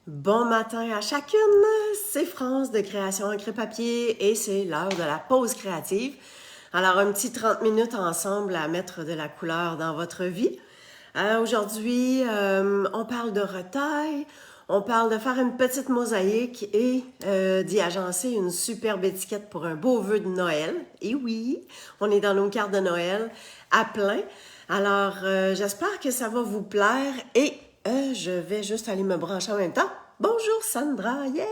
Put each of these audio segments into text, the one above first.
Bon matin à chacune, c'est France de Création Encre Papier et c'est l'heure de la pause créative. Alors un petit 30 minutes ensemble à mettre de la couleur dans votre vie. Aujourd'hui, on parle de retail, on parle de faire une petite mosaïque et d'y agencer une superbe étiquette pour un beau vœu de Noël. Et oui, on est dans nos cartes de Noël à plein. Alors, j'espère que ça va vous plaire et je vais juste aller me brancher en même temps. Bonjour Sandra, yeah!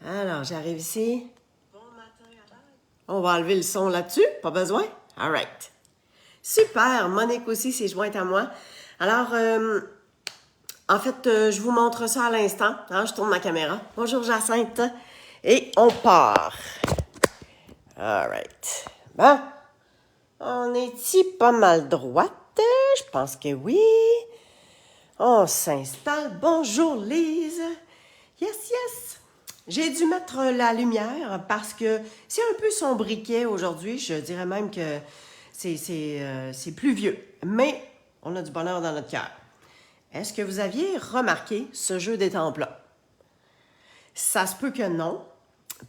Alors, j'arrive ici. Bon matin à l'aide. On va enlever le son là-dessus, pas besoin? All right. Super, Monique aussi s'est jointe à moi. Alors, en fait, je vous montre ça à l'instant. Hein, je tourne ma caméra. Bonjour Jacinthe. Et on part. All right. Bon, on est-y pas mal droite? Je pense que oui. On s'installe. Bonjour Lise. Yes, yes. J'ai dû mettre la lumière parce que c'est un peu sombriquet aujourd'hui. Je dirais même que c'est pluvieux. Mais on a du bonheur dans notre cœur. Est-ce que vous aviez remarqué ce jeu des temples-là? Ça se peut que non,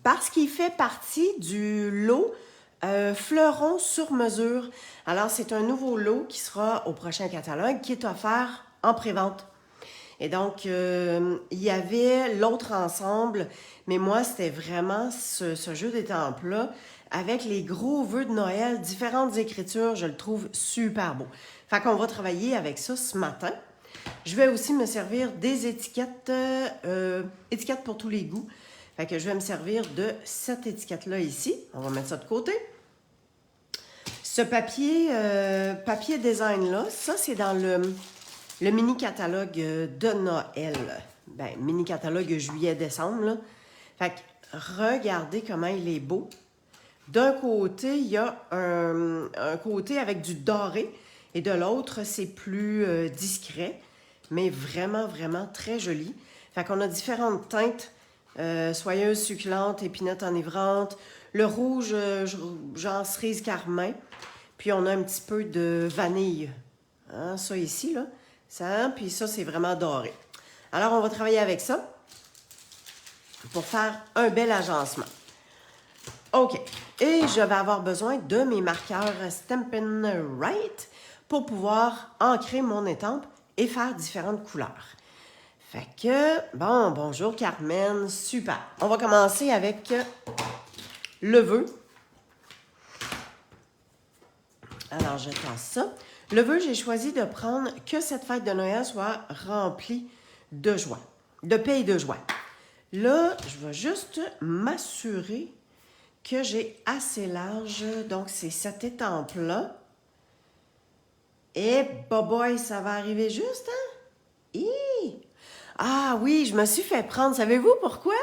parce qu'il fait partie du lot Fleuron sur mesure. Alors, c'est un nouveau lot qui sera au prochain catalogue qui est offert en pré-vente. Et donc, il y avait l'autre ensemble, mais moi, c'était vraiment ce jeu des temples-là, avec les gros vœux de Noël, différentes écritures, je le trouve super beau. Fait qu'on va travailler avec ça ce matin. Je vais aussi me servir des étiquettes, étiquettes pour tous les goûts. Fait que je vais me servir de cette étiquette-là ici. On va mettre ça de côté. Ce papier design-là, ça, c'est dans le mini-catalogue de Noël. Ben, mini-catalogue juillet-décembre, là. Fait que regardez comment il est beau. D'un côté, il y a un côté avec du doré et de l'autre, c'est plus discret, mais vraiment, vraiment très joli. Fait qu'on a différentes teintes, soyeuses, succulentes, épinotes enivrantes, le rouge, genre cerise carmin, puis on a un petit peu de vanille. Hein, ça ici, là. Ça, puis ça, c'est vraiment doré. Alors, on va travailler avec ça pour faire un bel agencement. OK. Et je vais avoir besoin de mes marqueurs Stampin' Right pour pouvoir ancrer mon étampe et faire différentes couleurs. Fait que, bon, bonjour Carmen, super. On va commencer avec le vœu. Alors, je tasse ça. Le vœu, j'ai choisi de prendre que cette fête de Noël soit remplie de joie, de paix et de joie. Là, je vais juste m'assurer que j'ai assez large. Donc, c'est cette étampe-là. Et boy, ça va arriver juste, hein? Hi! Ah oui, je me suis fait prendre. Savez-vous pourquoi?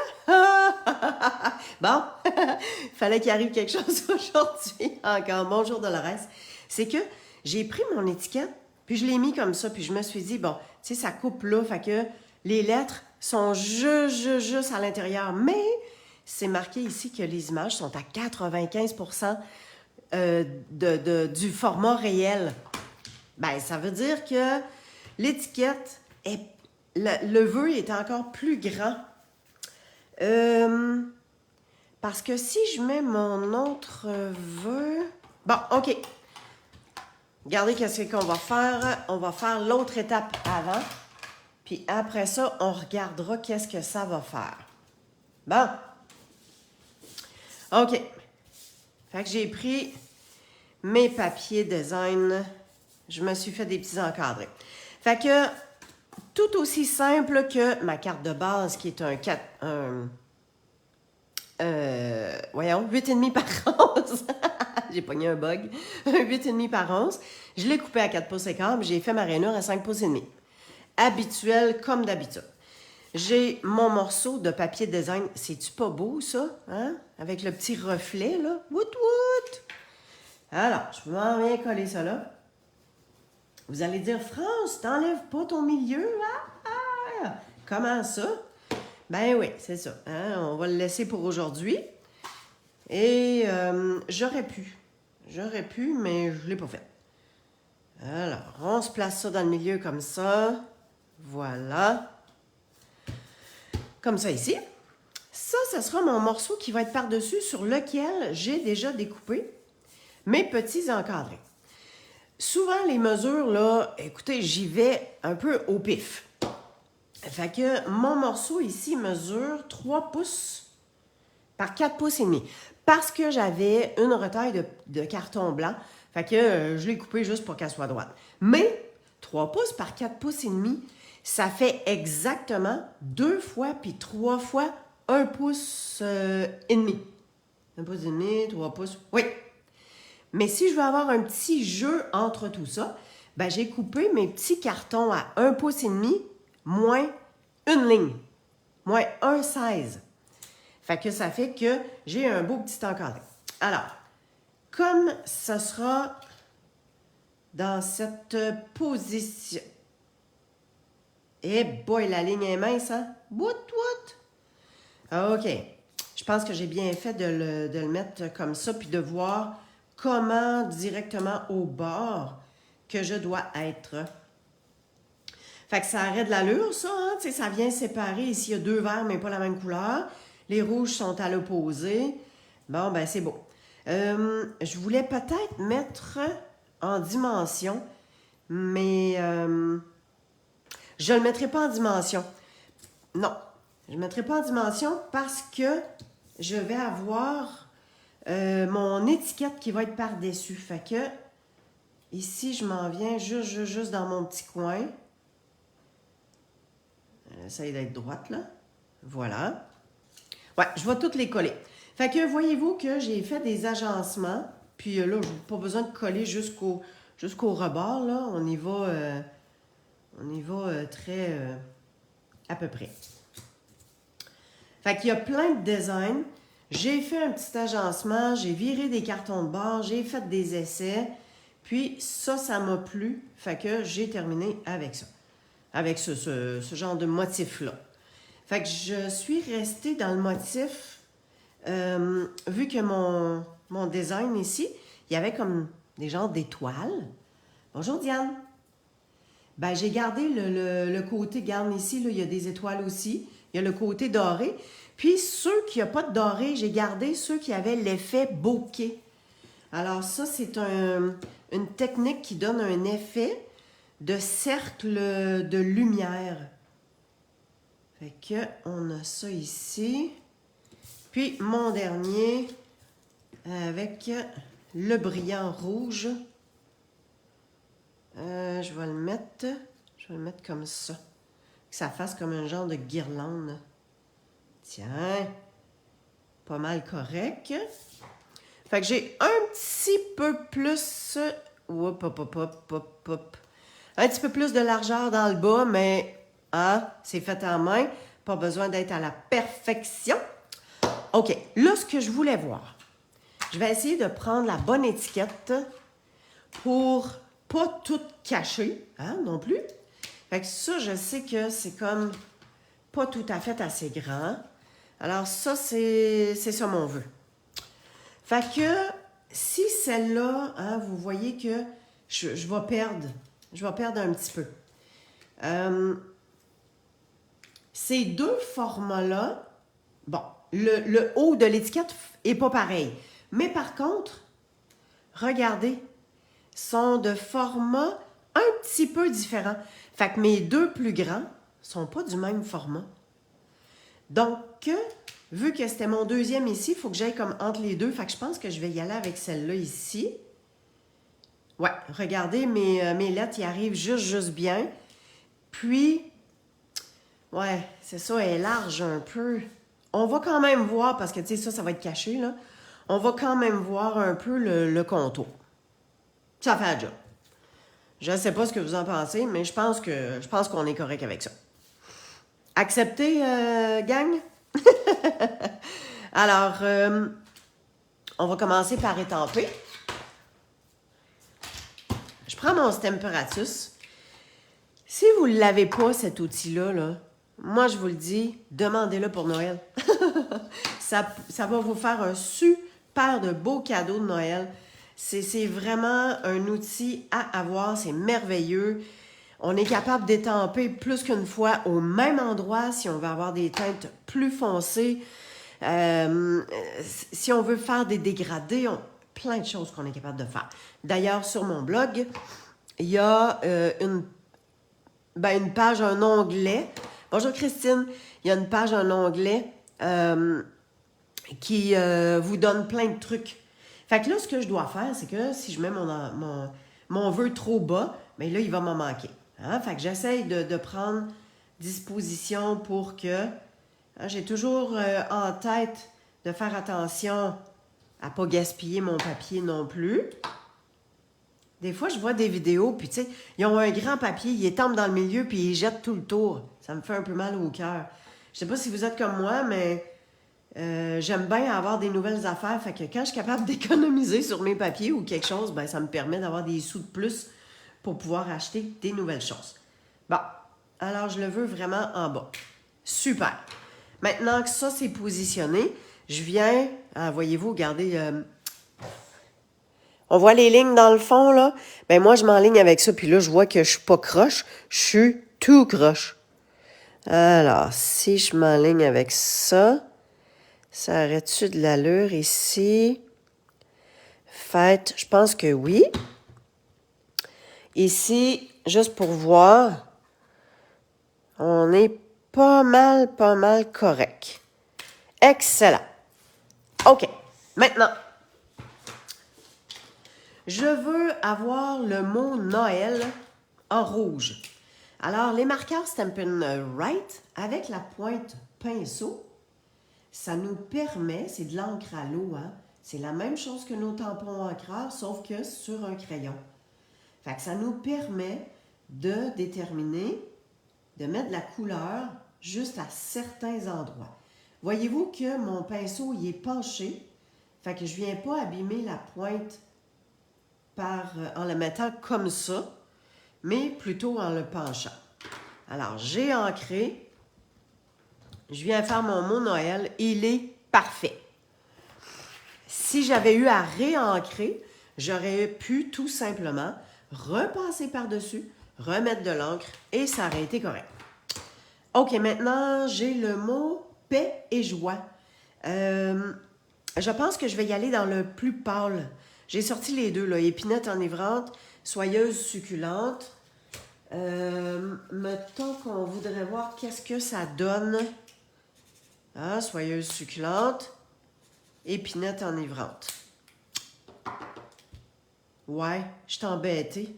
Bon, fallait qu'il arrive quelque chose aujourd'hui. Encore, bonjour Dolores. C'est que j'ai pris mon étiquette, puis je l'ai mis comme ça, puis je me suis dit, bon, tu sais, ça coupe là, fait que les lettres sont juste à l'intérieur. Mais c'est marqué ici que les images sont à 95% du format réel. Ben, ça veut dire que l'étiquette est... Le vœu est encore plus grand. Parce que si je mets mon autre vœu... Bon, OK. Regardez qu'est-ce qu'on va faire. On va faire l'autre étape avant. Puis après ça, on regardera qu'est-ce que ça va faire. Bon. OK. Fait que j'ai pris mes papiers design. Je me suis fait des petits encadrés. Fait que, tout aussi simple que ma carte de base, qui est un 8,5 par 11. J'ai pogné un bug. Un 8,5 par 11. Je l'ai coupé à 4 pouces et quart, j'ai fait ma rainure à 5 pouces et demi. Habituel comme d'habitude. J'ai mon morceau de papier design. C'est-tu pas beau, ça? Hein? Avec le petit reflet, là. Wout, wout! Alors, je vais m'en bien coller ça là. Vous allez dire, France, t'enlèves pas ton milieu, là? Comment ça? Ben oui, c'est ça. Hein? On va le laisser pour aujourd'hui. Et j'aurais pu, mais je ne l'ai pas fait. Alors, on se place ça dans le milieu comme ça. Voilà. comme ça ici. Ça sera mon morceau qui va être par-dessus sur lequel j'ai déjà découpé mes petits encadrés. Souvent, les mesures, là, écoutez, j'y vais un peu au pif. Fait que mon morceau ici mesure 3 pouces par 4 pouces et demi. Parce que j'avais une retaille de carton blanc. Fait que je l'ai coupé juste pour qu'elle soit droite. Mais 3 pouces par 4 pouces et demi, ça fait exactement 2 fois puis 3 fois 1 pouce et demi. 1 pouce et demi, 3 pouces, oui. Mais si je veux avoir un petit jeu entre tout ça, ben j'ai coupé mes petits cartons à 1 pouce et demi moins une ligne, moins 1,16. Fait que ça fait que j'ai un beau petit encadré. Alors, comme ça sera dans cette position... Eh boy, la ligne est mince, hein? What? OK. Je pense que j'ai bien fait de le mettre comme ça, puis de voir comment directement au bord que je dois être. Fait que ça arrête de l'allure, ça, hein? Tu sais, ça vient séparer. Ici, il y a 2 verts, mais pas la même couleur. Les rouges sont à l'opposé. Bon, ben c'est beau. Je voulais peut-être mettre en dimension, mais je ne le mettrai pas en dimension. Non, je ne le mettrai pas en dimension parce que je vais avoir mon étiquette qui va être par-dessus. Fait que ici, je m'en viens juste dans mon petit coin. Essaye d'être droite, là. Voilà. Ouais, je vais toutes les coller. Fait que voyez-vous que j'ai fait des agencements. Puis là, je n'ai pas besoin de coller jusqu'au rebord, là. On y va très à peu près. Fait qu'il y a plein de designs. J'ai fait un petit agencement, j'ai viré des cartons de bord, j'ai fait des essais. Puis ça m'a plu. Fait que j'ai terminé avec ça. Avec ce genre de motif-là. Fait que je suis restée dans le motif, vu que mon design ici, il y avait comme des genres d'étoiles. Bonjour Diane. Ben, j'ai gardé le côté, regarde ici, là, il y a des étoiles aussi. Il y a le côté doré. Puis ceux qui n'ont pas de doré, j'ai gardé ceux qui avaient l'effet bokeh. Alors ça, c'est une technique qui donne un effet de cercle de lumière. Fait que on a ça ici. Puis mon dernier avec le brillant rouge. Je vais le mettre comme ça. Que ça fasse comme un genre de guirlande. Tiens, pas mal correct. Fait que j'ai un petit peu plus... Hop. Un petit peu plus de largeur dans le bas, mais c'est fait en main. Pas besoin d'être à la perfection. OK, là, ce que je voulais voir, je vais essayer de prendre la bonne étiquette pour pas tout cacher, non plus. Fait que ça, je sais que c'est comme pas tout à fait assez grand. Alors ça, c'est ça mon vœu. Fait que si celle-là, vous voyez que je vais perdre un petit peu. Ces deux formats-là, bon, le haut de l'étiquette n'est pas pareil. Mais par contre, regardez, sont de format un petit peu différent. Fait que mes deux plus grands sont pas du même format. Donc, vu que c'était mon deuxième ici, il faut que j'aille comme entre les deux. Fait que je pense que je vais y aller avec celle-là ici. Ouais, regardez, mes lettres y arrivent juste bien. Puis, ouais, c'est ça, elle est large un peu. On va quand même voir, parce que, tu sais, ça va être caché, là. On va quand même voir un peu le contour. Ça fait la job. Je ne sais pas ce que vous en pensez, mais je pense qu'on est correct avec ça. Accepté, gang? Alors, on va commencer par étamper. Je prends mon Stemperatus. Si vous ne l'avez pas, cet outil-là, là, moi, je vous le dis, demandez-le pour Noël. ça va vous faire un super de beau cadeau de Noël. C'est vraiment un outil à avoir, c'est merveilleux. On est capable d'étamper plus qu'une fois au même endroit si on veut avoir des teintes plus foncées. Si on veut faire des dégradés, plein de choses qu'on est capable de faire. D'ailleurs, sur mon blog, il y a une page, un onglet. Bonjour Christine, il y a une page, un onglet qui vous donne plein de trucs. Fait que là, ce que je dois faire, c'est que si je mets mon vœu trop bas, bien là, il va m'en manquer. Hein? Fait que j'essaye de prendre disposition pour que... Hein, j'ai toujours en tête de faire attention à ne pas gaspiller mon papier non plus. Des fois, je vois des vidéos, puis tu sais, ils ont un grand papier, ils étampent dans le milieu, puis ils jettent tout le tour. Ça me fait un peu mal au cœur. Je sais pas si vous êtes comme moi, mais j'aime bien avoir des nouvelles affaires. Fait que quand je suis capable d'économiser sur mes papiers ou quelque chose, ben ça me permet d'avoir des sous de plus pour pouvoir acheter des nouvelles choses. Bon, alors je le veux vraiment en bas. Super. Maintenant que ça c'est positionné, je viens... Ah, voyez-vous, regardez... on voit les lignes dans le fond, là. Ben moi, je m'enligne avec ça, puis là, je vois que je suis pas croche. Je suis tout croche. Alors, si je m'enligne avec ça, ça aurait-tu de l'allure ici? Fait, je pense que oui. Ici, juste pour voir, on est pas mal correct. Excellent. OK. Maintenant, je veux avoir le mot Noël en rouge. Alors, les marqueurs Stampin' Right, avec la pointe pinceau, ça nous permet, c'est de l'encre à l'eau, hein? C'est la même chose que nos tampons encreurs, sauf que sur un crayon. Fait que ça nous permet de déterminer, de mettre de la couleur juste à certains endroits. Voyez-vous que mon pinceau, il est penché, fait que je ne viens pas abîmer la pointe en le mettant comme ça, mais plutôt en le penchant. Alors, j'ai ancré. Je viens faire mon mot Noël. Il est parfait. Si j'avais eu à réancrer, j'aurais pu tout simplement repasser par-dessus, remettre de l'encre et ça aurait été correct. OK, maintenant, j'ai le mot paix et joie. Je pense que je vais y aller dans le plus pâle. J'ai sorti les deux, là, épinette enivrante, soyeuse succulente. Mettons qu'on voudrait voir qu'est-ce que ça donne. Ah, soyeuse succulente, épinette enivrante. Ouais, je suis embêtée.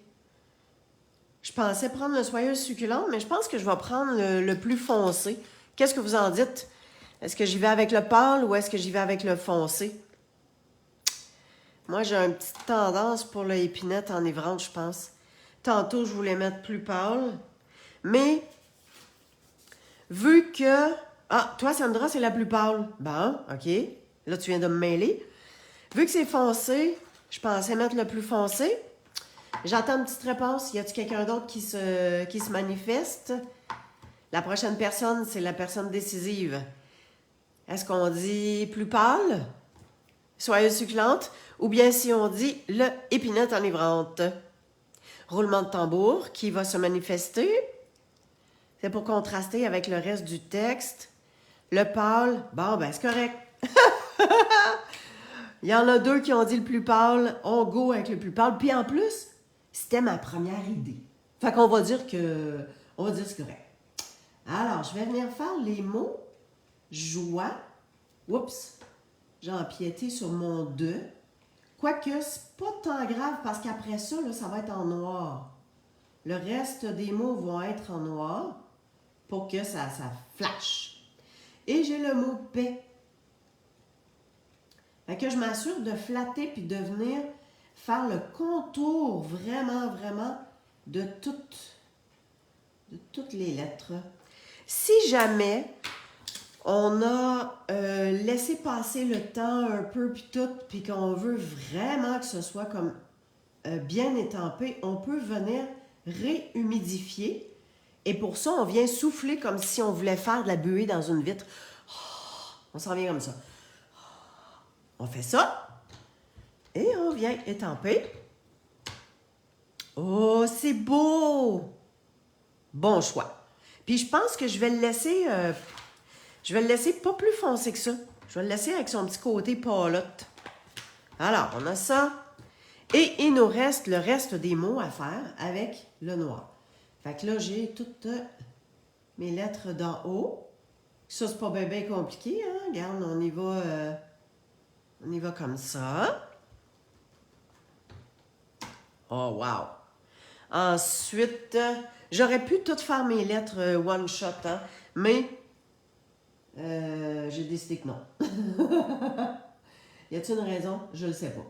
Je pensais prendre le soyeuse succulente, mais je pense que je vais prendre le plus foncé. Qu'est-ce que vous en dites? Est-ce que j'y vais avec le pâle ou est-ce que j'y vais avec le foncé? Moi, j'ai une petite tendance pour l'épinette enivrante, je pense. Tantôt, je voulais mettre plus pâle. Mais, vu que... Ah, toi, Sandra, c'est la plus pâle. Bon, OK. Là, tu viens de me mêler. Vu que c'est foncé, je pensais mettre le plus foncé. J'attends une petite réponse. Y a-t-il quelqu'un d'autre qui se manifeste? La prochaine personne, c'est la personne décisive. Est-ce qu'on dit plus pâle? Soyeuse succulente? Ou bien si on dit le épinette enivrante? Roulement de tambour qui va se manifester. C'est pour contraster avec le reste du texte. Le pâle, bon, ben c'est correct. Il y en a deux qui ont dit le plus pâle. On go avec le plus pâle. Puis en plus, c'était ma première idée. Fait qu'on va dire que... On va dire que c'est correct. Alors, je vais venir faire les mots joie. Oups, j'ai empiété sur mon 2. Quoique, c'est pas tant grave parce qu'après ça, là, ça va être en noir. Le reste des mots vont être en noir pour que ça flash. Et j'ai le mot paix. Fait que je m'assure de flatter puis de venir faire le contour vraiment de toutes les lettres. Si jamais on a laissé passer le temps un peu puis qu'on veut vraiment que ce soit comme bien étampé, on peut venir réhumidifier. Et pour ça, on vient souffler comme si on voulait faire de la buée dans une vitre. On s'en vient comme ça. On fait ça. Et on vient étamper. Oh, c'est beau! Bon choix. Puis je pense que je vais le laisser pas plus foncé que ça. Je vais le laisser avec son petit côté palotte. Alors, on a ça. Et il nous reste le reste des mots à faire avec le noir. Fait que là, j'ai toutes mes lettres d'en haut. Ça, c'est pas bien compliqué, hein? Regarde, on y va comme ça. Oh, wow! Ensuite, j'aurais pu toutes faire mes lettres one shot, hein? Mais j'ai décidé que non. Y a-t-il une raison? Je le sais pas.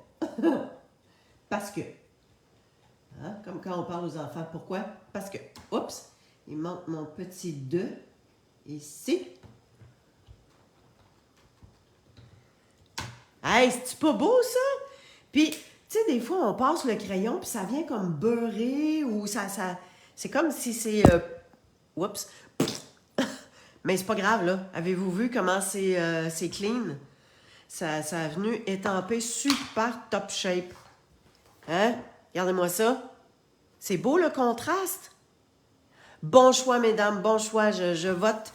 Parce que. Hein? Comme quand on parle aux enfants. Pourquoi? Parce que. Oups! Il manque mon petit 2 ici. Hey, c'est-tu pas beau, ça? Puis, tu sais, des fois, on passe le crayon, puis ça vient comme beurré, ou c'est comme si c'est... oups! Mais c'est pas grave, là. Avez-vous vu comment c'est clean? Ça a venu étamper super top shape. Hein? Regardez-moi ça. C'est beau, le contraste? Bon choix, mesdames, bon choix. Je vote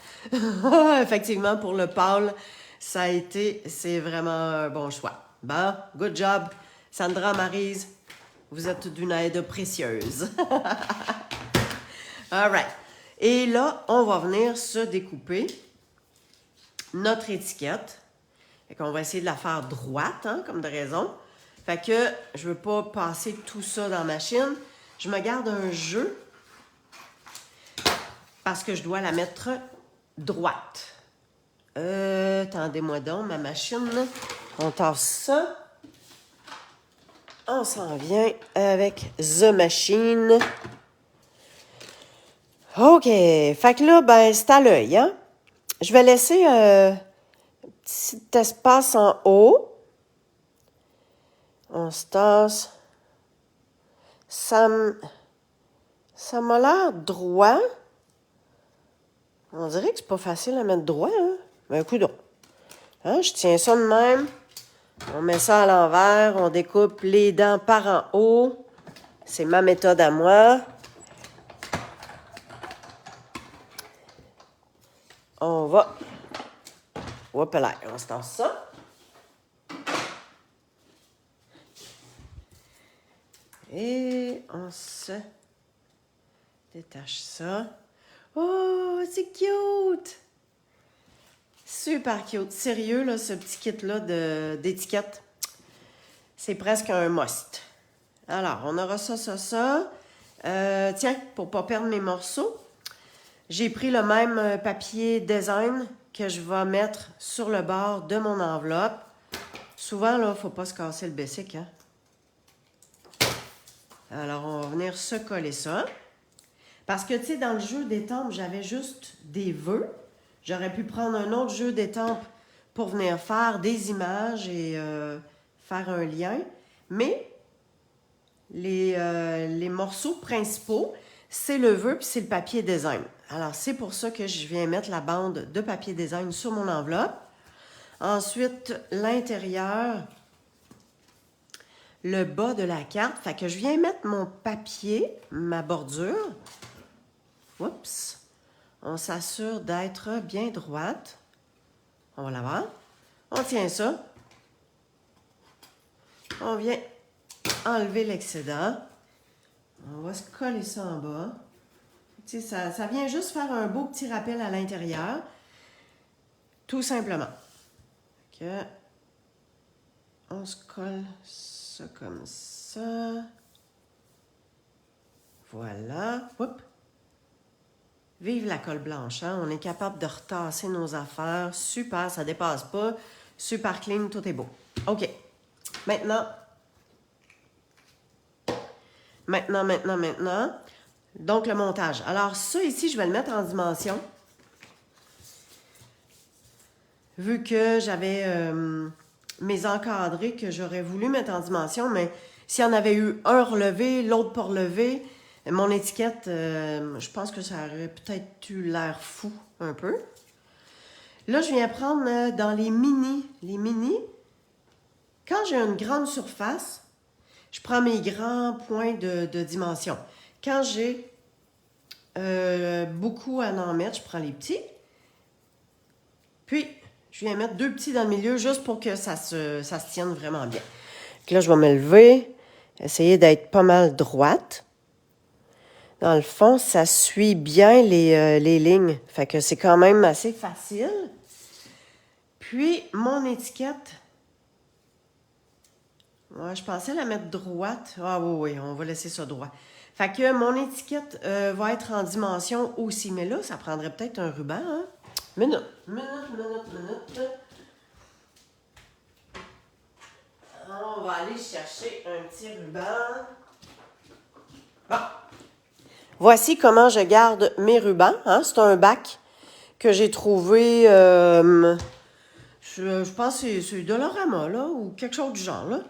effectivement pour le pâle. C'est vraiment un bon choix. Bon, good job. Sandra, Maryse, vous êtes d'une aide précieuse. All right. Et là, on va venir se découper notre étiquette. Fait qu'on va essayer de la faire droite, hein, comme de raison. Fait que je veux pas passer tout ça dans la machine. Je me garde un jeu parce que je dois la mettre droite. Attendez-moi donc, ma machine. On tasse ça. On s'en vient avec The Machine. OK. Fait que là, ben, c'est à l'œil, hein? Je vais laisser un petit espace en haut. On se tasse. Ça m'a l'air droit. On dirait que c'est pas facile à mettre droit, hein? Ben, coudonc. Hein, je tiens ça de même. On met ça à l'envers. On découpe les dents par en haut. C'est ma méthode à moi. On va... Hop là, on se tasse ça. Et on se détache ça. Oh, c'est cute! Super cute. Sérieux, là, ce petit kit-là d'étiquette, c'est presque un must. Alors, on aura ça. Tiens, pour ne pas perdre mes morceaux, j'ai pris le même papier design que je vais mettre sur le bord de mon enveloppe. Souvent, là, il ne faut pas se casser le bessic, hein? Alors, on va venir se coller ça. Parce que, tu sais, dans le jeu d'étampes, j'avais juste des vœux. J'aurais pu prendre un autre jeu d'étampes pour venir faire des images et faire un lien. Mais les morceaux principaux, c'est le vœu puis c'est le papier design. Alors, c'est pour ça que je viens mettre la bande de papier design sur mon enveloppe. Ensuite, l'intérieur, le bas de la carte. Fait que je viens mettre mon papier, ma bordure. Oups! On s'assure d'être bien droite. On va la voir. On tient ça. On vient enlever l'excédent. On va se coller ça en bas. Tu sais, ça vient juste faire un beau petit rappel à l'intérieur. Tout simplement. Que on se colle ça comme ça. Voilà. Oups! Vive la colle blanche, hein? On est capable de retasser nos affaires. Super, ça dépasse pas. Super clean, tout est beau. OK. Maintenant. Donc, le montage. Alors, ça ici, je vais le mettre en dimension. Vu que j'avais mes encadrés que j'aurais voulu mettre en dimension, mais s'il y en avait eu un relevé, l'autre pas relevé, mon étiquette, je pense que ça aurait peut-être eu l'air fou un peu. Là, je viens prendre dans les mini. Les mini, quand j'ai une grande surface, je prends mes grands points de dimension. Quand j'ai beaucoup à en mettre. Je prends les petits. Puis, je viens mettre 2 petits dans le milieu juste pour que ça se tienne vraiment bien. Donc là, je vais me lever, essayer d'être pas mal droite. Dans le fond, ça suit bien les lignes. Fait que c'est quand même assez facile. Puis, mon étiquette, ouais, je pensais la mettre droite. Ah oui, on va laisser ça droit. Fait que mon étiquette va être en dimension aussi. Mais là, ça prendrait peut-être un ruban, hein? Minute. On va aller chercher un petit ruban. Bon. Voici comment je garde mes rubans. Hein? C'est un bac que j'ai trouvé, je pense que c'est Dollarama, là, ou quelque chose du genre, là.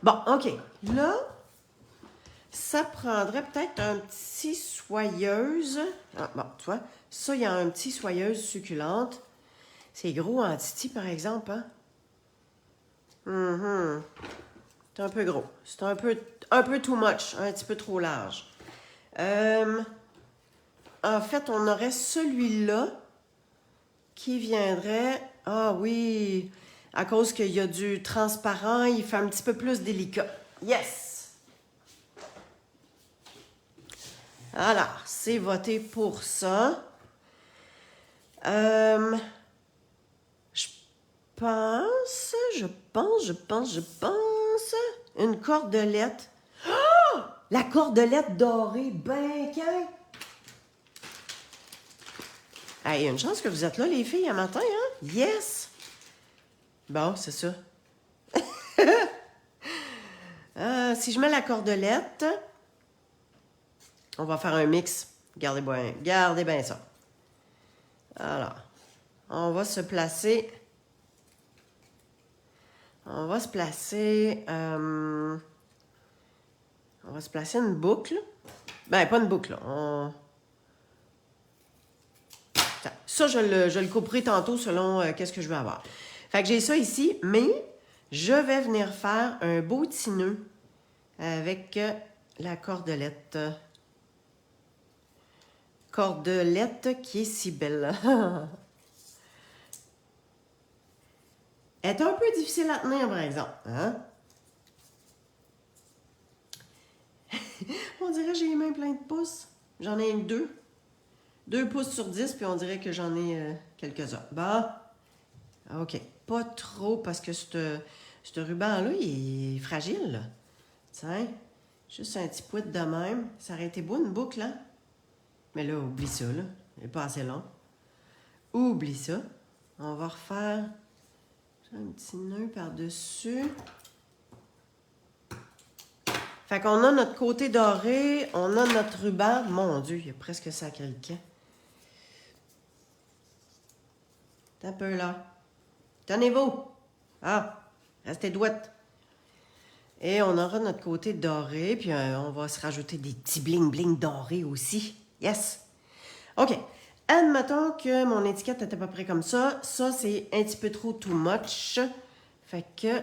Bon, OK. Là, ça prendrait peut-être un petit soyeuse. Ah, bon, tu vois, ça, il y a un petit soyeuse succulente. C'est gros en titi, par exemple, hein? C'est un peu gros. C'est un peu too much, un petit peu trop large. En fait, on aurait celui-là qui viendrait... Ah oui, à cause qu'il y a du transparent, il fait un petit peu plus délicat. Yes! Alors, c'est voté pour ça. Je pense, une cordelette. Oh! La cordelette dorée, ben qu'un. Hey, une chance que vous êtes là, les filles, un matin, hein? Yes! Bon, c'est ça. Si je mets la cordelette, on va faire un mix. Gardez bien ça. Alors, on va se placer... On va se placer une boucle. Ben, pas une boucle, là. Ça, je le couperai tantôt selon qu'est-ce que je veux avoir. Fait que j'ai ça ici, mais je vais venir faire un beau petit nœud avec la cordelette. Cordelette qui est si belle. Elle est un peu difficile à tenir, par exemple. Hein? On dirait que j'ai les mains pleines de pouces. J'en ai 2. 2 pouces sur 10, puis on dirait que j'en ai quelques-uns. Bon. OK. Pas trop, parce que ce ruban-là, il est fragile. Là. Tiens. Juste un petit pouet de même. Ça aurait été beau, une boucle, hein? Mais là, oublie ça, là. Il n'est pas assez long. Oublie ça. On va refaire un petit nœud par-dessus. Fait qu'on a notre côté doré, on a notre ruban. Mon Dieu, il y a presque sacré le camp. T'as un peu là. Tenez-vous. Ah, restez douette. Et on aura notre côté doré, puis on va se rajouter des petits bling-bling dorés aussi. Yes! OK. Admettons que mon étiquette est à peu près comme ça. Ça, c'est un petit peu trop too much. Fait que,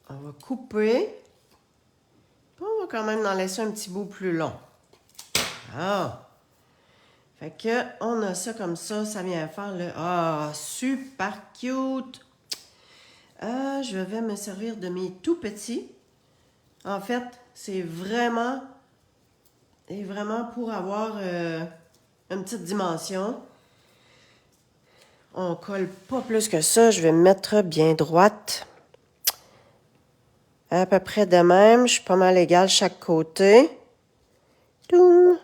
on va couper. Puis on va quand même en laisser un petit bout plus long. Ah! Fait que, on a ça comme ça. Ça vient faire le... Ah, super cute! Je vais me servir de mes tout petits. En fait, c'est vraiment... Et vraiment pour avoir une petite dimension. On colle pas plus que ça. Je vais me mettre bien droite. À peu près de même. Je suis pas mal égale chaque côté. Toum.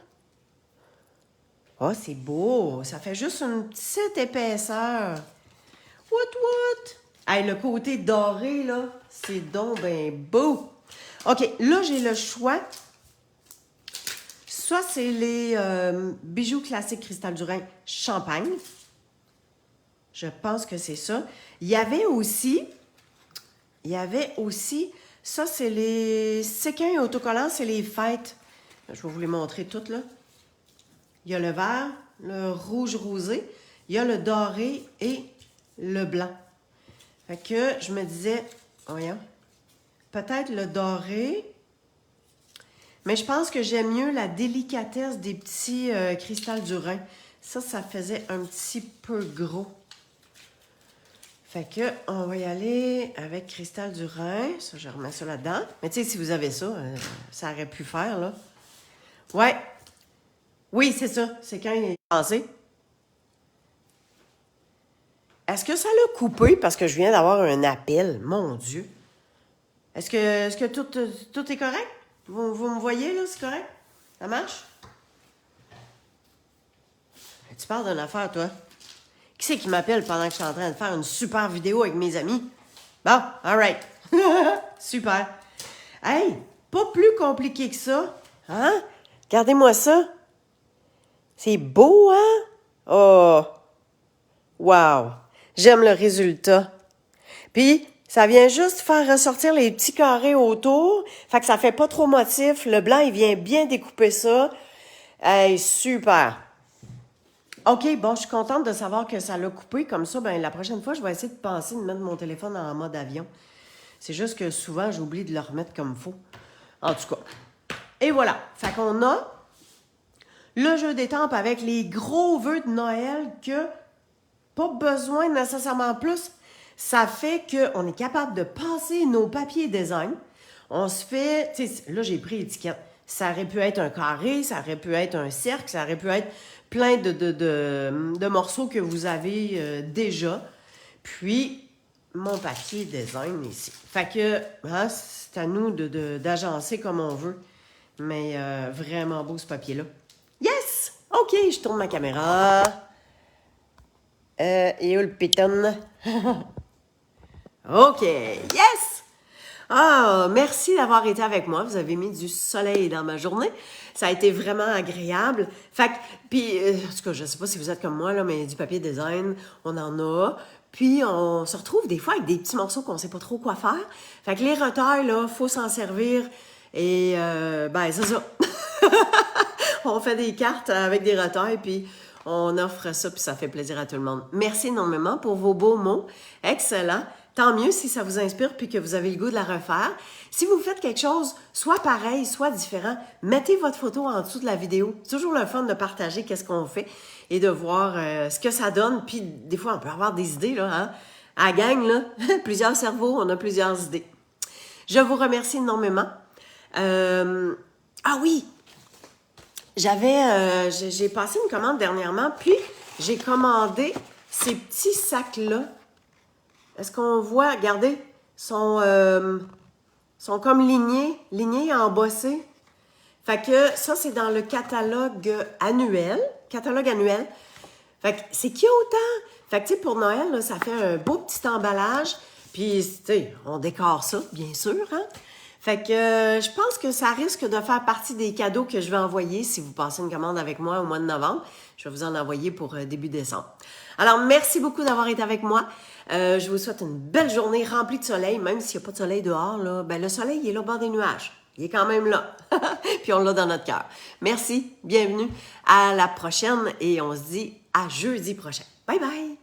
Oh, c'est beau. Ça fait juste une petite épaisseur. What? Hey, le côté doré, là, c'est donc ben beau. OK, là, j'ai le choix. Ça, c'est les bijoux classiques Cristal du Rhin Champagne. Je pense que c'est ça. Il y avait aussi, ça, c'est les séquins et autocollants, c'est les fêtes. Je vais vous les montrer toutes, là. Il y a le vert, le rouge rosé, il y a le doré et le blanc. Fait que je me disais, voyons, peut-être le doré, Mais je pense que j'aime mieux la délicatesse des petits Cristal du Rhin. Ça faisait un petit peu gros. Fait que, on va y aller avec Cristal du Rhin. Ça, je remets ça là-dedans. Mais tu sais, si vous avez ça, ça aurait pu faire, là. Ouais. Oui, c'est ça. C'est quand il est passé. Est-ce que ça l'a coupé parce que je viens d'avoir un appel? Mon Dieu. Est-ce que tout est correct? Vous me voyez, là? C'est correct? Ça marche? Tu parles d'une affaire, toi. Qui c'est qui m'appelle pendant que je suis en train de faire une super vidéo avec mes amis? Bon, all right. Super. Hey, pas plus compliqué que ça. Hein? Regardez-moi ça. C'est beau, hein? Oh! Wow! J'aime le résultat. Puis, ça vient juste faire ressortir les petits carrés autour. Fait que ça fait pas trop motif. Le blanc, il vient bien découper ça. Hey, super! OK, bon, je suis contente de savoir que ça l'a coupé. Comme ça, ben la prochaine fois, je vais essayer de penser de mettre mon téléphone en mode avion. C'est juste que souvent, j'oublie de le remettre comme il faut. En tout cas. Et voilà. Fait qu'on a le jeu d'étampes avec les gros vœux de Noël que pas besoin nécessairement plus. Ça fait qu'on est capable de passer nos papiers design. On se fait... Tu sais, là, j'ai pris l'étiquette. Ça aurait pu être un carré, ça aurait pu être un cercle, ça aurait pu être plein de morceaux que vous avez déjà. Puis, mon papier design ici. Fait que, hein, c'est à nous d'agencer comme on veut. Mais vraiment beau ce papier-là. Yes! OK, je tourne ma caméra. Et où le piton? OK, yes! Ah, merci d'avoir été avec moi. Vous avez mis du soleil dans ma journée. Ça a été vraiment agréable. Fait que, puis, en tout cas, je sais pas si vous êtes comme moi, là, mais du papier design, on en a. Puis, on se retrouve des fois avec des petits morceaux qu'on sait pas trop quoi faire. Fait que les retails, là, faut s'en servir. Et, ben, c'est ça. On fait des cartes avec des retails, puis on offre ça, puis ça fait plaisir à tout le monde. Merci énormément pour vos beaux mots. Excellent. Tant mieux si ça vous inspire puis que vous avez le goût de la refaire. Si vous faites quelque chose, soit pareil, soit différent, mettez votre photo en dessous de la vidéo. C'est toujours le fun de partager qu'est-ce qu'on fait et de voir ce que ça donne. Puis des fois, on peut avoir des idées, là, hein? À la gang, là, plusieurs cerveaux, on a plusieurs idées. Je vous remercie énormément. Ah oui! J'ai passé une commande dernièrement, puis j'ai commandé ces petits sacs-là. Est-ce qu'on voit, regardez, sont comme lignés, embossés. Fait que ça, c'est dans le catalogue annuel. Fait que c'est cute, hein? Fait que, tu sais, pour Noël, là, ça fait un beau petit emballage. Puis, tu sais, on décore ça, bien sûr, hein? Fait que je pense que ça risque de faire partie des cadeaux que je vais envoyer si vous passez une commande avec moi au mois de novembre. Je vais vous en envoyer pour début décembre. Alors, merci beaucoup d'avoir été avec moi. Je vous souhaite une belle journée remplie de soleil, même s'il n'y a pas de soleil dehors. Là, ben, le soleil, il est là au bord des nuages. Il est quand même là. Puis on l'a dans notre cœur. Merci, bienvenue à la prochaine et on se dit à jeudi prochain. Bye bye!